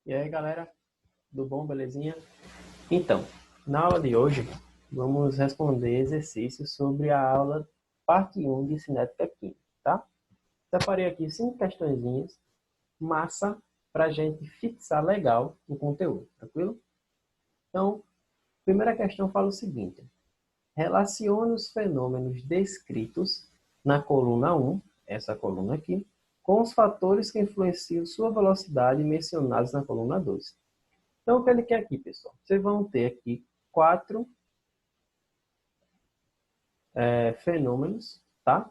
E aí, galera, tudo bom, belezinha? Então, na aula de hoje, vamos responder exercícios sobre a aula parte 1 de cinética química, tá? Separei aqui 5 questõezinhas, massa, para a gente fixar legal o conteúdo, tranquilo? Então, a primeira questão fala o seguinte: relacione os fenômenos descritos na coluna 1, essa coluna aqui, com os fatores que influenciam sua velocidade mencionados na coluna 2. Então, o que ele quer aqui, pessoal? Vocês vão ter aqui 4 fenômenos, tá?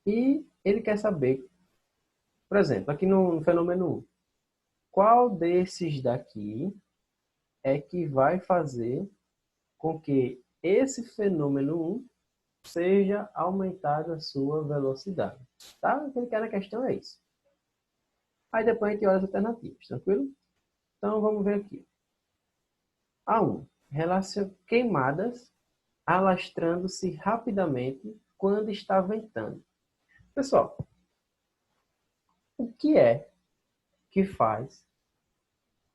E ele quer saber, por exemplo, aqui no fenômeno 1, qual desses daqui é que vai fazer com que esse fenômeno 1 seja aumentada a sua velocidade, tá? O que ele quer na questão é isso. Aí depois a gente olha as alternativas, tranquilo? Então, vamos ver aqui. A1. Queimadas alastrando-se rapidamente quando está ventando. Pessoal, o que é que faz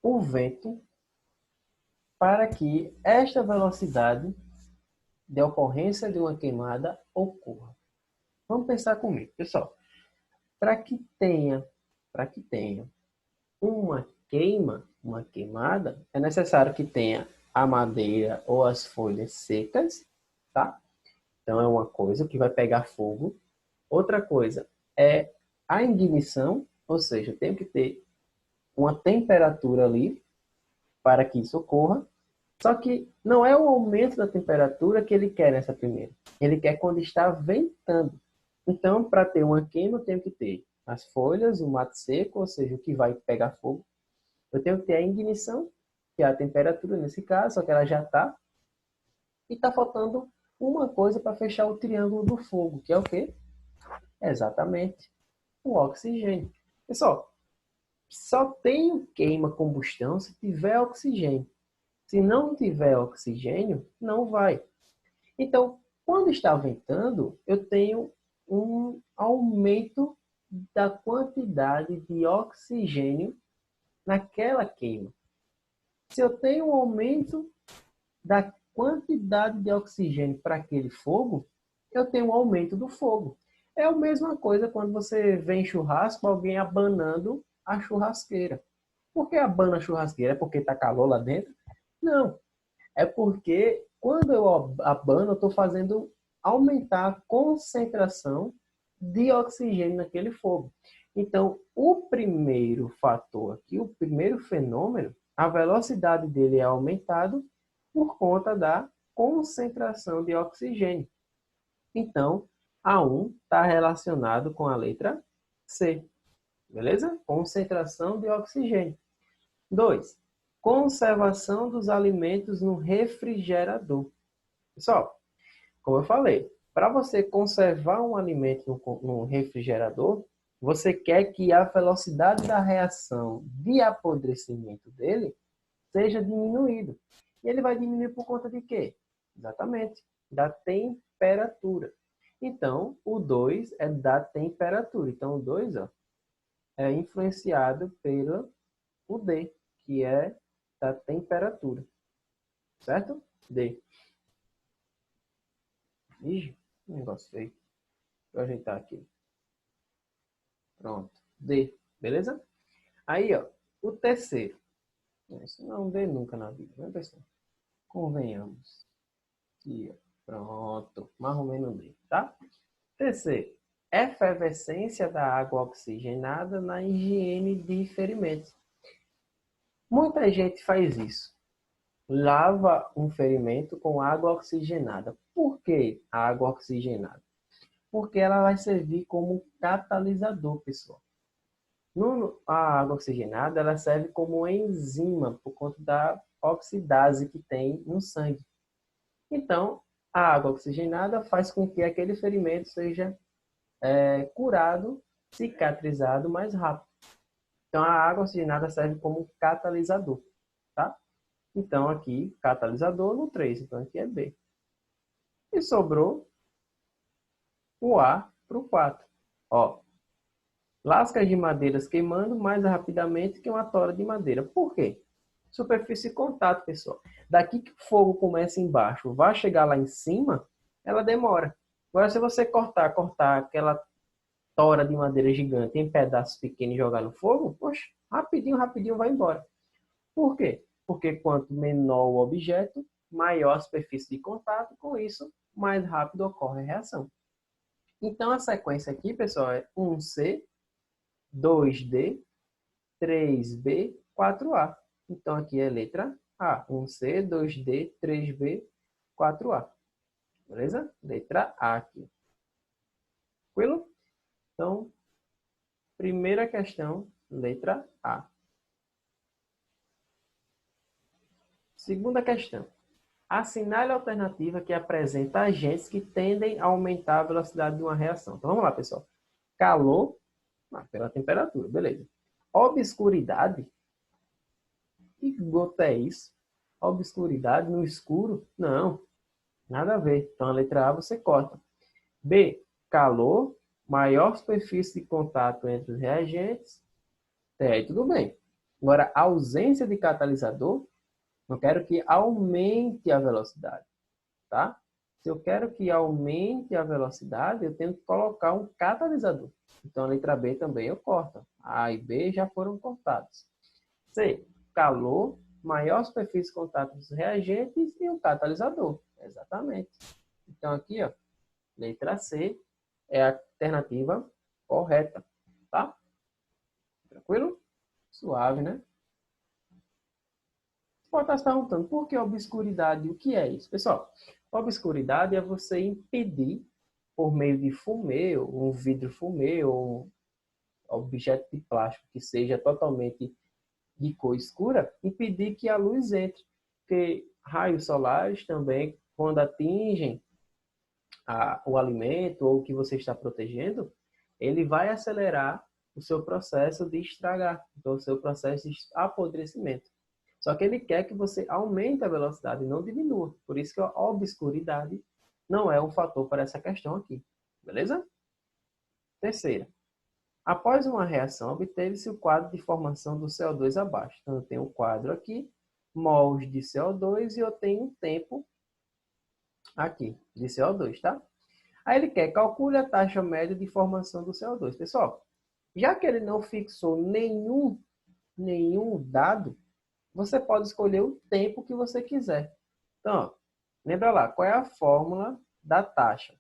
o vento para que esta velocidade de ocorrência de uma queimada ocorra? Vamos pensar comigo, pessoal. Para que tenha uma uma queimada, é necessário que tenha a madeira ou as folhas secas, tá? Então é uma coisa que vai pegar fogo. Outra coisa é a ignição, ou seja, tem que ter uma temperatura ali para que isso ocorra. Só que não é o aumento da temperatura que ele quer nessa primeira. Ele quer quando está ventando. Então, para ter uma queima, eu tenho que ter as folhas, o mato seco, ou seja, o que vai pegar fogo. Eu tenho que ter a ignição, que é a temperatura nesse caso, só que ela já está. E está faltando uma coisa para fechar o triângulo do fogo, que é o quê? Exatamente o oxigênio. Pessoal, só tem queima combustão se tiver oxigênio. Se não tiver oxigênio, não vai. Então, quando está ventando, eu tenho um aumento da quantidade de oxigênio naquela queima. Se eu tenho um aumento da quantidade de oxigênio para aquele fogo, eu tenho um aumento do fogo. É a mesma coisa quando você vê em churrasco alguém abanando a churrasqueira. Por que abana a churrasqueira? É porque está calor lá dentro? Não. É porque quando eu abano, eu estou fazendo aumentar a concentração de oxigênio naquele fogo. Então, o primeiro fator aqui, o primeiro fenômeno, a velocidade dele é aumentada por conta da concentração de oxigênio. Então, a 1 está relacionado com a letra C. Beleza? Concentração de oxigênio. 2. Conservação dos alimentos no refrigerador. Pessoal, como eu falei, para você conservar um alimento no refrigerador, você quer que a velocidade da reação de apodrecimento dele seja diminuída. E ele vai diminuir por conta de quê? Exatamente, da temperatura. Então, o 2 é da temperatura. Então, o 2 é influenciado pelo o D, que é da temperatura. Certo? D. Ih, que negócio feio. Deixa eu ajeitar aqui. Pronto. D. Beleza? Aí, ó, o terceiro. Isso não é um D nunca na vida, né, pessoal? Convenhamos. Aqui, ó. Pronto. Mais ou menos D, tá? Terceiro. Efervescência da água oxigenada na higiene de ferimentos. Muita gente faz isso. Lava um ferimento com água oxigenada. Por que a água oxigenada? Porque ela vai servir como catalisador, pessoal. A água oxigenada ela serve como enzima por conta da oxidase que tem no sangue. Então, a água oxigenada faz com que aquele ferimento seja curado, cicatrizado mais rápido. Então, a água oxigenada serve como catalisador, tá? Então, aqui, catalisador no 3, então aqui é B. E sobrou o A para o 4. Ó, Lascas de madeiras queimando mais rapidamente que uma tora de madeira. Por quê? Superfície de contato, pessoal. Daqui que o fogo começa embaixo, vai chegar lá em cima, ela demora. Agora, se você cortar aquela tora de madeira gigante em pedaços pequenos e jogar no fogo, poxa, rapidinho, rapidinho vai embora. Por quê? Porque quanto menor o objeto, maior a superfície de contato, com isso, mais rápido ocorre a reação. Então, a sequência aqui, pessoal, é 1C, 2D, 3B, 4A. Então, aqui é letra A. 1C, 2D, 3B, 4A. Beleza? Letra A aqui. Tranquilo? Então, primeira questão, letra A. Segunda questão. Assinale a alternativa que apresenta agentes que tendem a aumentar a velocidade de uma reação. Então, vamos lá, pessoal. Calor, pela temperatura, beleza. Obscuridade, que gota é isso? Obscuridade no escuro? Não, nada a ver. Então, a letra A você corta. B, calor, maior superfície de contato entre os reagentes. Aí tudo bem. Agora, ausência de catalisador, eu quero que aumente a velocidade, tá? Se eu quero que aumente a velocidade, eu tenho que colocar um catalisador. Então, a letra B também eu corto. A e B já foram cortados. C, calor, maior superfície de contato dos reagentes e um catalisador. Exatamente. Então, aqui, ó, letra C é a alternativa correta, tá? Tranquilo? Suave, né? Pode estar se perguntando, por que obscuridade? O que é isso? Pessoal, obscuridade é você impedir, por meio de fumê, ou um vidro fumê, ou um objeto de plástico que seja totalmente de cor escura, impedir que a luz entre. Porque raios solares também, quando atingem o alimento ou o que você está protegendo, ele vai acelerar o seu processo de estragar, então o seu processo de apodrecimento. Só que ele quer que você aumente a velocidade e não diminua. Por isso que a obscuridade não é um fator para essa questão aqui. Beleza? Terceira. Após uma reação, obteve-se o quadro de formação do CO2 abaixo. Então, eu tenho um quadro aqui, mols de CO2, e eu tenho um tempo aqui de CO2, tá? Aí ele quer calcule a taxa média de formação do CO2. Pessoal, já que ele não fixou nenhum dado, você pode escolher o tempo que você quiser. Então, ó, lembra lá, qual é a fórmula da taxa?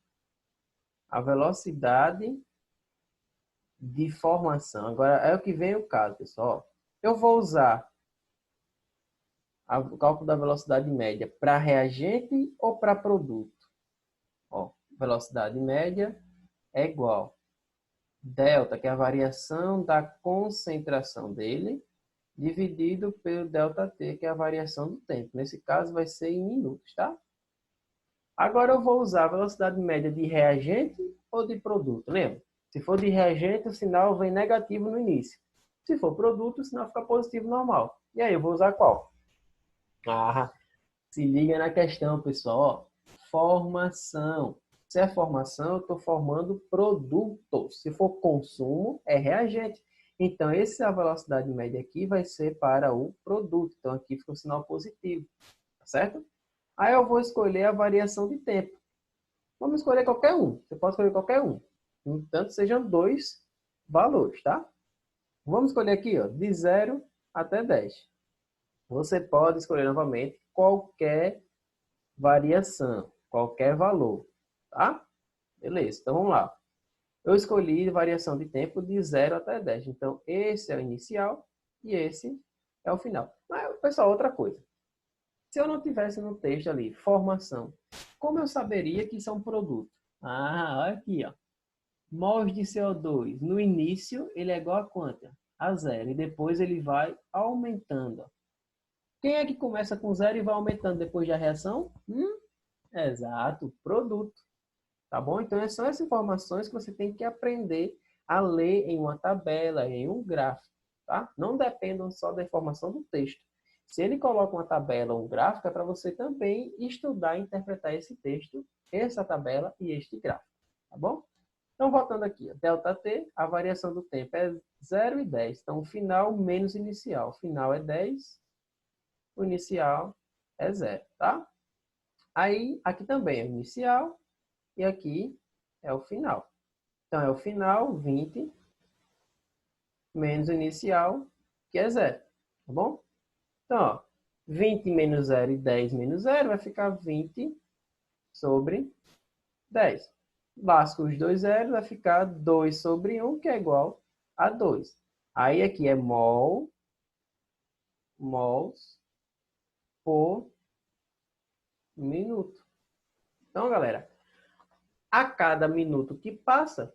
A velocidade de formação. Agora, é o que vem o caso, pessoal. Eu vou usar o cálculo da velocidade média para reagente ou para produto? Ó, velocidade média é igual delta, que é a variação da concentração dele, dividido pelo ΔT, que é a variação do tempo. Nesse caso, vai ser em minutos, tá? Agora eu vou usar a velocidade média de reagente ou de produto, lembra? Se for de reagente, o sinal vem negativo no início. Se for produto, o sinal fica positivo normal. E aí, eu vou usar qual? Ah, se liga na questão, pessoal. Formação. Se é formação, eu estou formando produtos. Se for consumo, é reagente. Então, essa velocidade média aqui vai ser para o produto. Então, aqui fica o sinal positivo. Tá certo? Aí eu vou escolher a variação de tempo. Vamos escolher qualquer um. Você pode escolher qualquer um. No entanto, sejam dois valores, tá? Vamos escolher aqui, ó, de 0 até 10. Você pode escolher novamente qualquer variação, qualquer valor, tá? Beleza, então vamos lá. Eu escolhi variação de tempo de 0 até 10. Então, esse é o inicial e esse é o final. Mas, pessoal, outra coisa. Se eu não tivesse no texto ali, formação, como eu saberia que isso é um produto? Ah, olha aqui, ó. Mols de CO2. No início, ele é igual a quanto? A zero. E depois ele vai aumentando. Quem é que começa com zero e vai aumentando depois da reação? Exato, produto. Tá bom? Então, são essas informações que você tem que aprender a ler em uma tabela, em um gráfico. Tá? Não dependam só da informação do texto. Se ele coloca uma tabela ou um gráfico, é para você também estudar e interpretar esse texto, essa tabela e este gráfico. Tá bom? Então, voltando aqui, ΔT, a variação do tempo é 0 e 10. Então, o final menos inicial. O final é 10, o inicial é 0, tá? Aí, aqui também é o inicial e aqui é o final. Então, é o final, 20, menos o inicial, que é 0, tá bom? Então, ó, 20 menos 0 e 10 menos 0 vai ficar 20 sobre 10. Lasca os dois zeros, vai ficar 2 sobre 1, que é igual a 2. Aí aqui é mols por minuto. Então, galera, a cada minuto que passa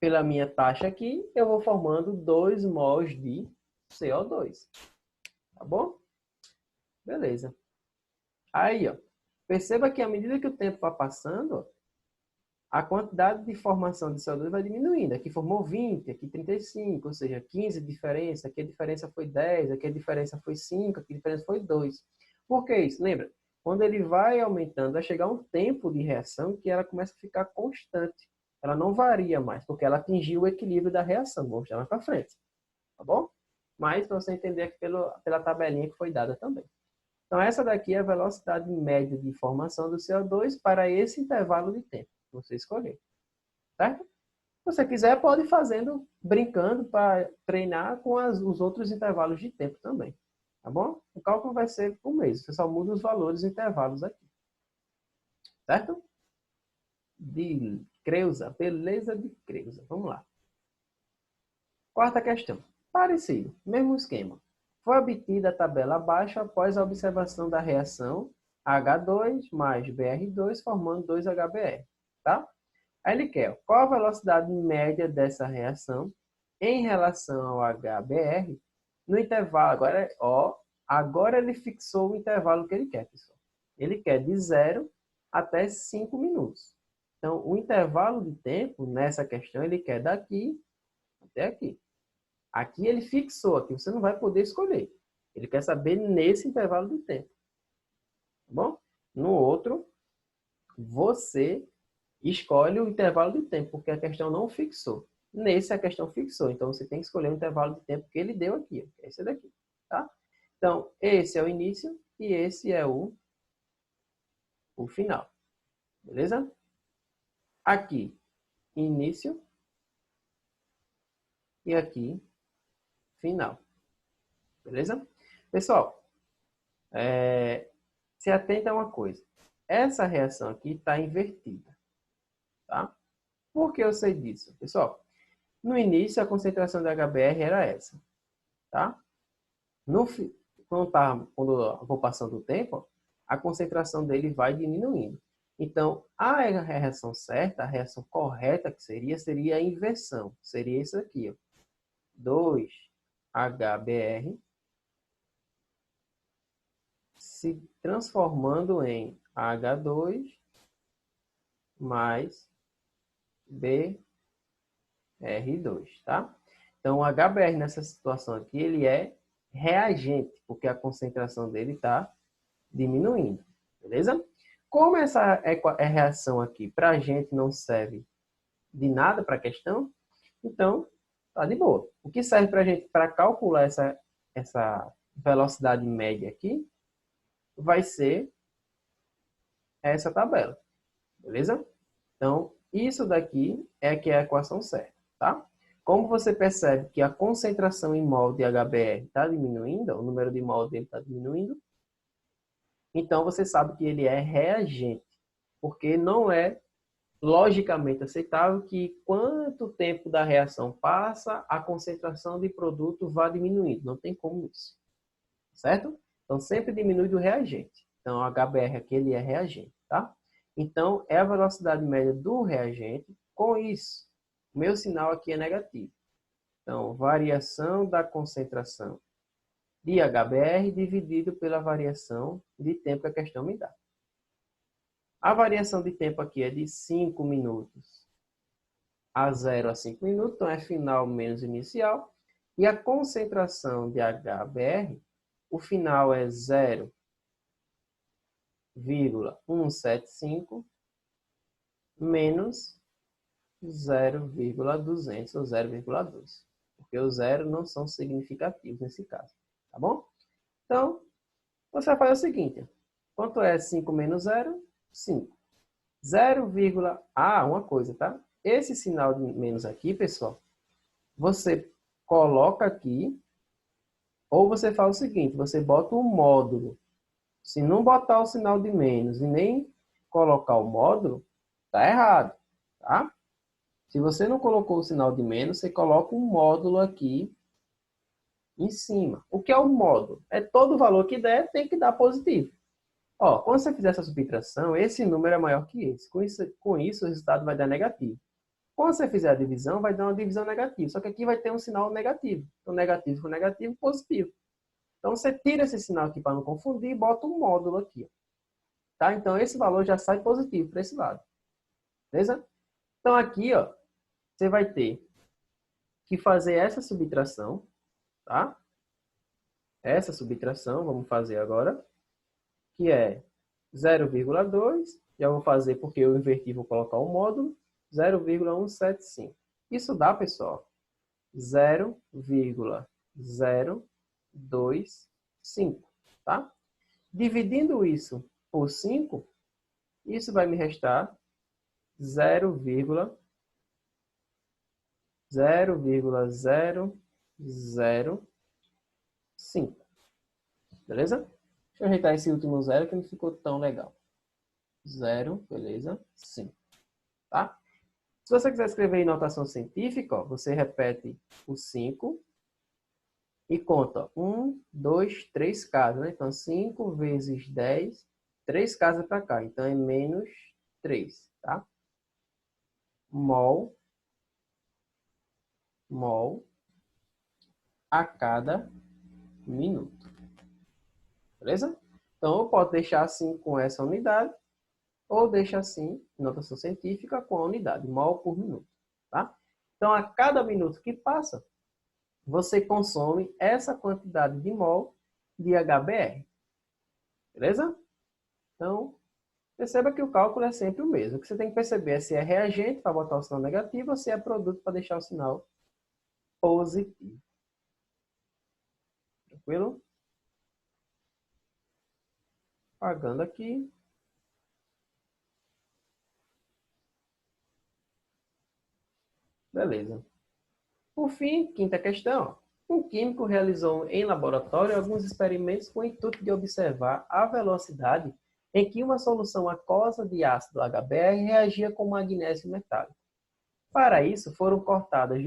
pela minha taxa aqui, eu vou formando 2 mols de CO2. Tá bom? Beleza. Aí, ó, perceba que à medida que o tempo vai passando, ó, a quantidade de formação de CO2 vai diminuindo. Aqui formou 20, aqui 35, ou seja, 15 de diferença, aqui a diferença foi 10, aqui a diferença foi 5, aqui a diferença foi 2. Por que isso? Lembra? Quando ele vai aumentando, vai chegar um tempo de reação que ela começa a ficar constante. Ela não varia mais, porque ela atingiu o equilíbrio da reação. Vou mostrar mais para frente. Tá bom? Mas para você entender aqui pela tabelinha que foi dada também. Então, essa daqui é a velocidade média de formação do CO2 para esse intervalo de tempo que você escolher. Certo? Se você quiser, pode ir fazendo, brincando para treinar com os outros intervalos de tempo também. Tá bom? O cálculo vai ser o mesmo. Você só muda os valores e intervalos aqui. Certo? De Creuza. Beleza de Creuza. Vamos lá. Quarta questão. Parecido. Mesmo esquema. Foi obtida a tabela abaixo após a observação da reação H2 mais BR2 formando 2HBr. Tá? Aí ele quer qual a velocidade média dessa reação em relação ao HBr no intervalo. Agora ele fixou o intervalo que ele quer, pessoal. Ele quer de 0 até 5 minutos. Então, o intervalo de tempo nessa questão ele quer daqui até aqui. Aqui ele fixou, aqui você não vai poder escolher. Ele quer saber nesse intervalo de tempo. Tá bom? No outro, você escolhe o intervalo de tempo, porque a questão não fixou. Nesse, a questão fixou. Então, você tem que escolher o intervalo de tempo que ele deu aqui. Que é esse daqui. Tá? Então, esse é o início e esse é o final. Beleza? Aqui, início. E aqui, final. Beleza? Pessoal, se atenta a uma coisa. Essa reação aqui está invertida. Tá? Por que eu sei disso? Pessoal, no início a concentração de HBr era essa. Tá? Quando eu vou passando o tempo, a concentração dele vai diminuindo. Então, a reação certa, a reação correta que seria a inversão. Seria isso aqui, ó. 2HBr se transformando em H2 mais BR2, tá? Então, o HBr nessa situação aqui, ele é reagente, porque a concentração dele está diminuindo, beleza? Como essa reação aqui para a gente não serve de nada para a questão, então tá de boa. O que serve para a gente para calcular essa velocidade média aqui vai ser essa tabela, beleza? Então, isso daqui é que é a equação certa, tá? Como você percebe que a concentração em mol de HBr está diminuindo, o número de mol dele está diminuindo, então você sabe que ele é reagente, porque não é logicamente aceitável que quanto tempo da reação passa, a concentração de produto vá diminuindo. Não tem como isso. Certo? Então, sempre diminui do reagente. Então, o HBr aqui ele é reagente, tá? Então, é a velocidade média do reagente. Com isso, o meu sinal aqui é negativo. Então, variação da concentração de HBr dividido pela variação de tempo que a questão me dá. A variação de tempo aqui é de 5 minutos a 0 a 5 minutos, então é final menos inicial. E a concentração de HBr, o final é 0,175 menos 0,200 ou 0,2. Porque os zeros não são significativos nesse caso. Tá bom? Então, você vai fazer o seguinte. Quanto é 5 menos 0? 5. 0, uma coisa, tá? Esse sinal de menos aqui, pessoal, você coloca aqui, ou você faz o seguinte, você bota um módulo. Se não botar o sinal de menos e nem colocar o módulo, tá errado, tá? Se você não colocou o sinal de menos, você coloca um módulo aqui em cima. O que é o módulo? É todo valor que der, tem que dar positivo. Ó, quando você fizer essa subtração, esse número é maior que esse. Com isso o resultado vai dar negativo. Quando você fizer a divisão, vai dar uma divisão negativa. Só que aqui vai ter um sinal negativo. Então, negativo com negativo, positivo. Então, você tira esse sinal aqui para não confundir e bota um módulo aqui. Tá? Então, esse valor já sai positivo para esse lado. Beleza? Então, aqui, ó, você vai ter que fazer essa subtração. Tá? Essa subtração, vamos fazer agora, que é 0,2. Já vou fazer porque eu inverti, vou colocar o módulo. 0,175. Isso dá, pessoal, 0,025, tá? Dividindo isso por 5, isso vai me restar 0,0005. Beleza? Deixa eu ajeitar esse último zero que não ficou tão legal. 0, beleza? 5. Tá? Se você quiser escrever em notação científica, ó, você repete o 5 e conta 1, 2, 3 casas. Né? Então, 5 vezes 10, 3 casas para cá. Então, é menos 3. Tá? Mol a cada minuto. Beleza? Então, eu posso deixar assim com essa unidade, ou deixa assim, notação científica, com a unidade, mol por minuto. Tá? Então, a cada minuto que passa, você consome essa quantidade de mol de HBr. Beleza? Então, perceba que o cálculo é sempre o mesmo. O que você tem que perceber é se é reagente para botar o sinal negativo ou se é produto para deixar o sinal positivo. Tranquilo? Apagando aqui. Beleza. Por fim, quinta questão. Um químico realizou em laboratório alguns experimentos com o intuito de observar a velocidade em que uma solução aquosa de ácido HBr reagia com magnésio metálico. Para isso, foram contadas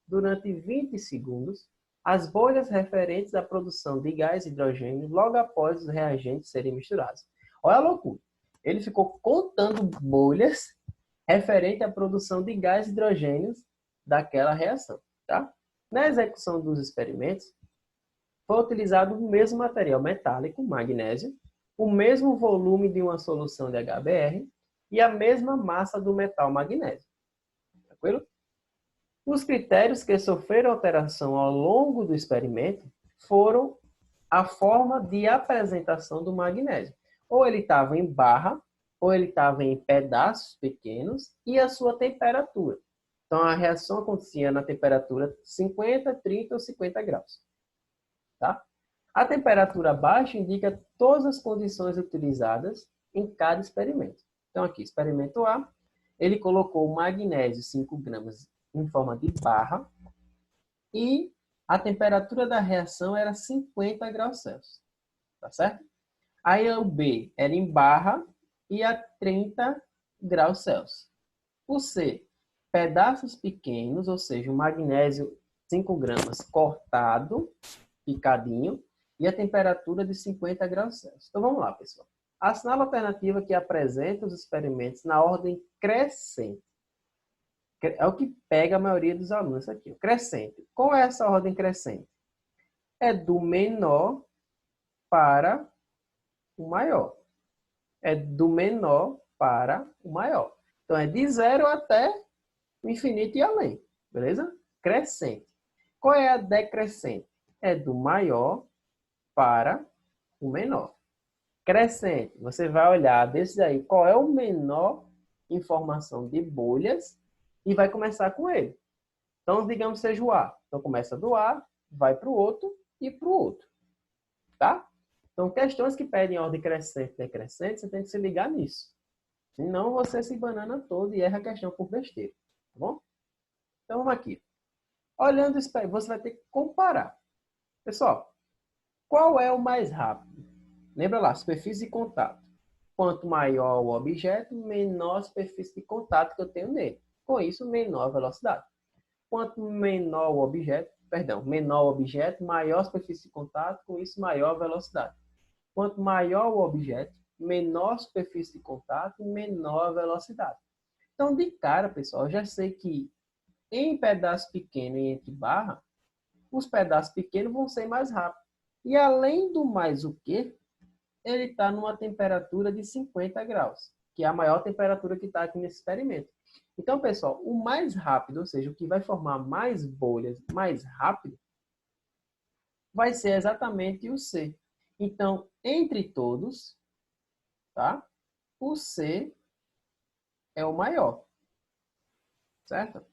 durante 20 segundos as bolhas referentes à produção de gás hidrogênio logo após os reagentes serem misturados. Olha a loucura. Ele ficou contando bolhas referente à produção de gás hidrogênio daquela reação. Tá? Na execução dos experimentos, foi utilizado o mesmo material metálico, magnésio, o mesmo volume de uma solução de HBr e a mesma massa do metal magnésio. Tranquilo? Os critérios que sofreram alteração ao longo do experimento foram a forma de apresentação do magnésio. Ou ele estava em barra, ou ele estava em pedaços pequenos, e a sua temperatura. Então, a reação acontecia na temperatura 50, 30 ou 50 graus. Tá? A temperatura baixa indica todas as condições utilizadas em cada experimento. Então, aqui, experimento A, ele colocou o magnésio 5 gramas em forma de barra e a temperatura da reação era 50 graus Celsius. Tá certo? Aí o B era em barra e a 30 graus Celsius. O C, pedaços pequenos, ou seja, o magnésio 5 gramas cortado, picadinho, e a temperatura de 50 graus Celsius. Então vamos lá, pessoal. Assinala a alternativa que apresenta os experimentos na ordem crescente. É o que pega a maioria dos alunos aqui. Crescente. Qual é essa ordem crescente? É do menor para o maior. É do menor para o maior. Então, é de 0 até o infinito e além. Beleza? Crescente. Qual é a decrescente? É do maior para o menor. Crescente. Você vai olhar desse aí. Qual é o menor em formação de bolhas e vai começar com ele. Então, digamos seja o A. Então, começa do A, vai para o outro e para o outro. Tá? Então, questões que pedem ordem crescente e decrescente, você tem que se ligar nisso. Senão, você se banana todo e erra a questão por besteira. Tá bom? Então, vamos aqui. Olhando isso, você vai ter que comparar. Pessoal, qual é o mais rápido? Lembra lá, superfície de contato. Quanto maior o objeto, menor a superfície de contato que eu tenho nele. Com isso, menor a velocidade. Quanto menor o objeto, menor o objeto, maior a superfície de contato, com isso, maior a velocidade. Quanto maior o objeto, menor a superfície de contato, menor a velocidade. Então, de cara, pessoal, eu já sei que em pedaço pequeno e entre barra, os pedaços pequenos vão ser mais rápidos. E além do mais o quê? Ele está numa temperatura de 50 graus, que é a maior temperatura que está aqui nesse experimento. Então, pessoal, o mais rápido, ou seja, o que vai formar mais bolhas mais rápido, vai ser exatamente o C. Então, entre todos, tá? O C é o maior, certo?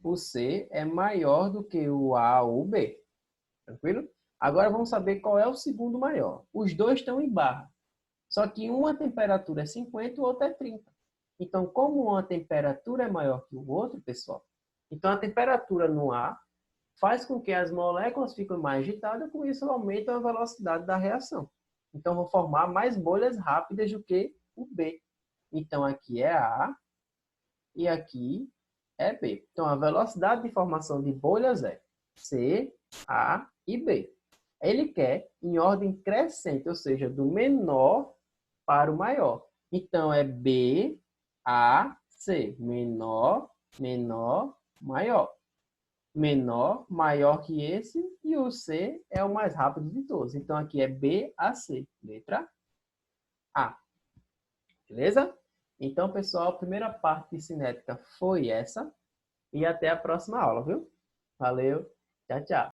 O C é maior do que o A ou o B, tranquilo? Agora vamos saber qual é o segundo maior. Os dois estão em barra. Só que uma temperatura é 50 e o outro é 30. Então, como uma temperatura é maior que o outro, pessoal, então a temperatura no A faz com que as moléculas fiquem mais agitadas, com isso aumenta a velocidade da reação. Então, vou formar mais bolhas rápidas do que o B. Então, aqui é A e aqui é B. Então, a velocidade de formação de bolhas é C, A e B. Ele quer em ordem crescente, ou seja, do menor para o maior. Então, é B, A, C. Menor, menor, maior. Menor, maior que esse, e o C é o mais rápido de todos. Então, aqui é B, A, C. Letra A. Beleza? Então, pessoal, a primeira parte de cinética foi essa. E até a próxima aula, viu? Valeu, tchau, tchau.